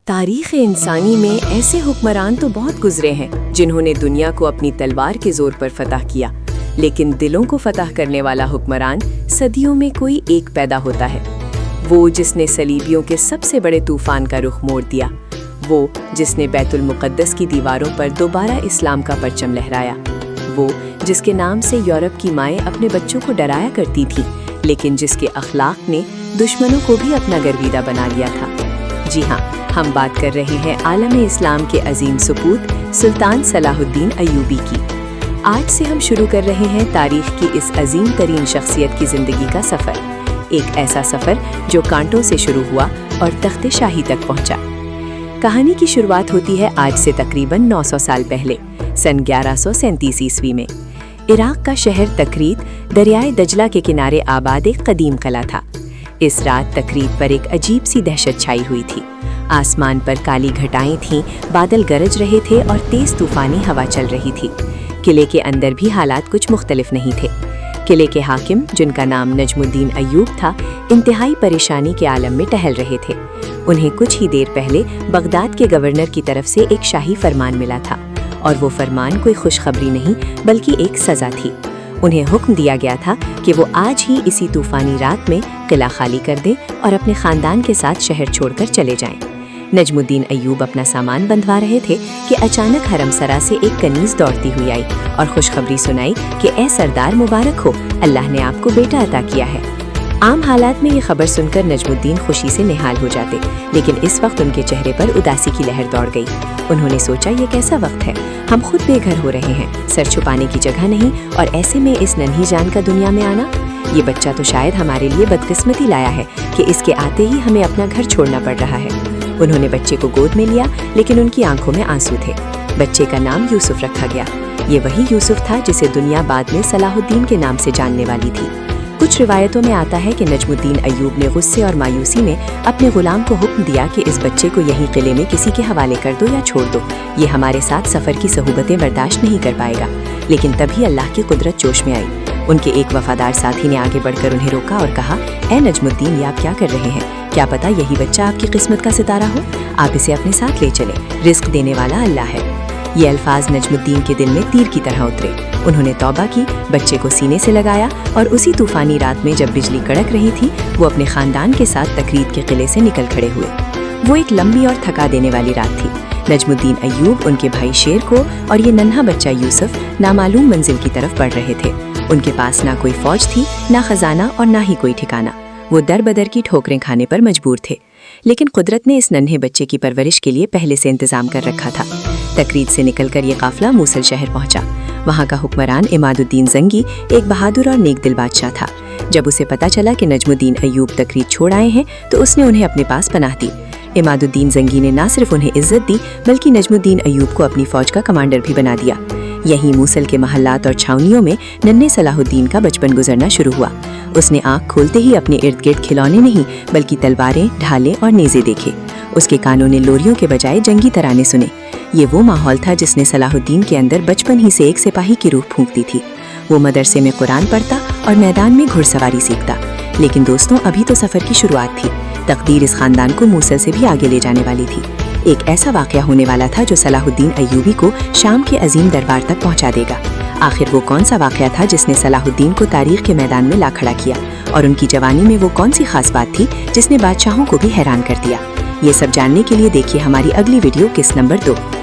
تاریخ انسانی میں ایسے حکمران تو بہت گزرے ہیں جنہوں نے دنیا کو اپنی تلوار کے زور پر فتح کیا، لیکن دلوں کو فتح کرنے والا حکمران صدیوں میں کوئی ایک پیدا ہوتا ہے۔ وہ جس نے صلیبیوں کے سب سے بڑے طوفان کا رخ موڑ دیا، وہ جس نے بیت المقدس کی دیواروں پر دوبارہ اسلام کا پرچم لہرایا، وہ جس کے نام سے یورپ کی مائیں اپنے بچوں کو ڈرایا کرتی تھیں، لیکن جس کے اخلاق نے دشمنوں کو بھی اپنا گرویدہ بنا لیا تھا۔ جی ہاں، ہم بات کر رہے ہیں عالم اسلام کے عظیم سپوت سلطان صلاح الدین ایوبی کی۔ آج سے ہم شروع کر رہے ہیں تاریخ کی اس عظیم ترین شخصیت کی زندگی کا سفر، ایک ایسا سفر جو کانٹوں سے شروع ہوا اور تخت شاہی تک پہنچا۔ کہانی کی شروعات ہوتی ہے آج سے تقریباً 900 سال پہلے، سن 1137 عیسوی میں۔ عراق کا شہر تکریت دریائے دجلہ کے کنارے آباد ایک قدیم قلعہ تھا۔ اس رات تکریت پر ایک عجیب سی دہشت چھائی ہوئی تھی۔ آسمان پر کالی گھٹائیں تھیں، بادل گرج رہے تھے اور تیز طوفانی ہوا چل رہی تھی۔ قلعے کے اندر بھی حالات کچھ مختلف نہیں تھے۔ قلعے کے حاکم، جن کا نام نجم الدین ایوب تھا، انتہائی پریشانی کے عالم میں ٹہل رہے تھے۔ انہیں کچھ ہی دیر پہلے بغداد کے گورنر کی طرف سے ایک شاہی فرمان ملا تھا، اور وہ فرمان کوئی خوشخبری نہیں بلکہ ایک سزا تھی۔ انہیں حکم دیا گیا تھا کہ وہ آج ہی اسی طوفانی رات میں قلعہ خالی کر دیں اور اپنے خاندان کے ساتھ شہر چھوڑ کر چلے جائیں۔ نجم الدین ایوب اپنا سامان بندھوا رہے تھے کہ اچانک حرم سرا سے ایک کنیز دوڑتی ہوئی آئی اور خوشخبری سنائی کہ اے سردار، مبارک ہو، اللہ نے آپ کو بیٹا عطا کیا ہے۔ عام حالات میں یہ خبر سن کر نجم الدین خوشی سے نہال ہو جاتے، لیکن اس وقت ان کے چہرے پر اداسی کی لہر دوڑ گئی۔ انہوں نے سوچا، یہ کیسا وقت ہے، ہم خود بے گھر ہو رہے ہیں، سر چھپانے کی جگہ نہیں، اور ایسے میں اس ننھی جان کا دنیا میں آنا، یہ بچہ تو شاید ہمارے لیے بدقسمتی لایا ہے کہ اس کے آتے ہی ہمیں اپنا گھر چھوڑنا پڑ رہا ہے۔ انہوں نے بچے کو گود میں لیا، لیکن ان کی آنکھوں میں آنسو تھے۔ بچے کا نام یوسف رکھا گیا۔ یہ وہی یوسف تھا جسے دنیا بعد میں صلاح الدین کے نام سے جاننے والی تھی۔ کچھ روایتوں میں آتا ہے کہ نجم الدین ایوب نے غصے اور مایوسی میں اپنے غلام کو حکم دیا کہ اس بچے کو یہیں قلعے میں کسی کے حوالے کر دو یا چھوڑ دو، یہ ہمارے ساتھ سفر کی صعوبتیں برداشت نہیں کر پائے گا۔ لیکن تبھی اللہ کی قدرت جوش میں آئی۔ ان کے ایک وفادار ساتھی نے آگے بڑھ کر انہیں روکا اور کہا، اے نجم الدین، یہ آپ کیا کر رہے ہیں؟ کیا پتہ یہی بچہ آپ کی قسمت کا ستارہ ہو؟ آپ اسے اپنے ساتھ لے چلیں، رزق دینے والا اللہ ہے۔ یہ الفاظ نجم الدین کے دل میں تیر کی طرح اترے۔ انہوں نے توبہ کی، بچے کو سینے سے لگایا، اور اسی طوفانی رات میں جب بجلی کڑک رہی تھی، وہ اپنے خاندان کے ساتھ تکریت کے قلعے سے نکل کھڑے ہوئے۔ وہ ایک لمبی اور تھکا دینے والی رات تھی۔ نجم الدین ایوب، ان کے بھائی شیر کو اور یہ ننھا بچہ یوسف نامعلوم منزل کی طرف بڑھ رہے تھے۔ ان کے پاس نہ کوئی فوج تھی، نہ خزانہ، اور نہ ہی کوئی ٹھکانہ۔ وہ در بدر کی ٹھوکریں کھانے پر مجبور تھے، لیکن قدرت نے اس ننھے بچے کی پرورش کے لیے پہلے سے انتظام کر رکھا تھا۔ تکریت سے نکل کر یہ قافلہ موصل شہر پہنچا۔ وہاں کا حکمران عماد الدین زنگی ایک بہادر اور نیک دل بادشاہ تھا۔ جب اسے پتہ چلا کہ نجم الدین ایوب تکریت چھوڑ آئے ہیں تو اس نے انہیں اپنے پاس پناہ دی۔ عماد الدین زنگی نے نہ صرف انہیں عزت دی بلکہ نجم الدین ایوب کو اپنی فوج کا کمانڈر بھی بنا دیا۔ یہیں موصل کے محلات اور چھاونیوں میں ننھے صلاح الدین کا بچپن گزرنا شروع ہوا۔ اس نے آنکھ کھولتے ہی اپنے ارد گرد کھلونے نہیں بلکہ تلواریں، ڈھالیں اور نیزے دیکھے۔ اس کے کانوں نے لوریوں کے بجائے جنگی ترانے سنے۔ یہ وہ ماحول تھا جس نے صلاح الدین کے اندر بچپن ہی سے ایک سپاہی کی روح پھونک دی تھی۔ وہ مدرسے میں قرآن پڑھتا اور میدان میں گھڑ سواری سیکھتا۔ لیکن دوستوں، ابھی تو سفر کی شروعات تھی۔ تقدیر اس خاندان کو موصل سے بھی آگے لے جانے والی تھی۔ ایک ایسا واقعہ ہونے والا تھا جو صلاح الدین ایوبی کو شام کے عظیم دربار تک پہنچا دے گا۔ آخر وہ کون سا واقعہ تھا جس نے صلاح الدین کو تاریخ کے میدان میں لا کھڑا کیا، اور ان کی جوانی میں وہ کون سی خاص بات تھی جس نے بادشاہوں کو بھی حیران کر دیا؟ یہ سب جاننے کے لیے دیکھیے ہماری اگلی ویڈیو قسط نمبر 2۔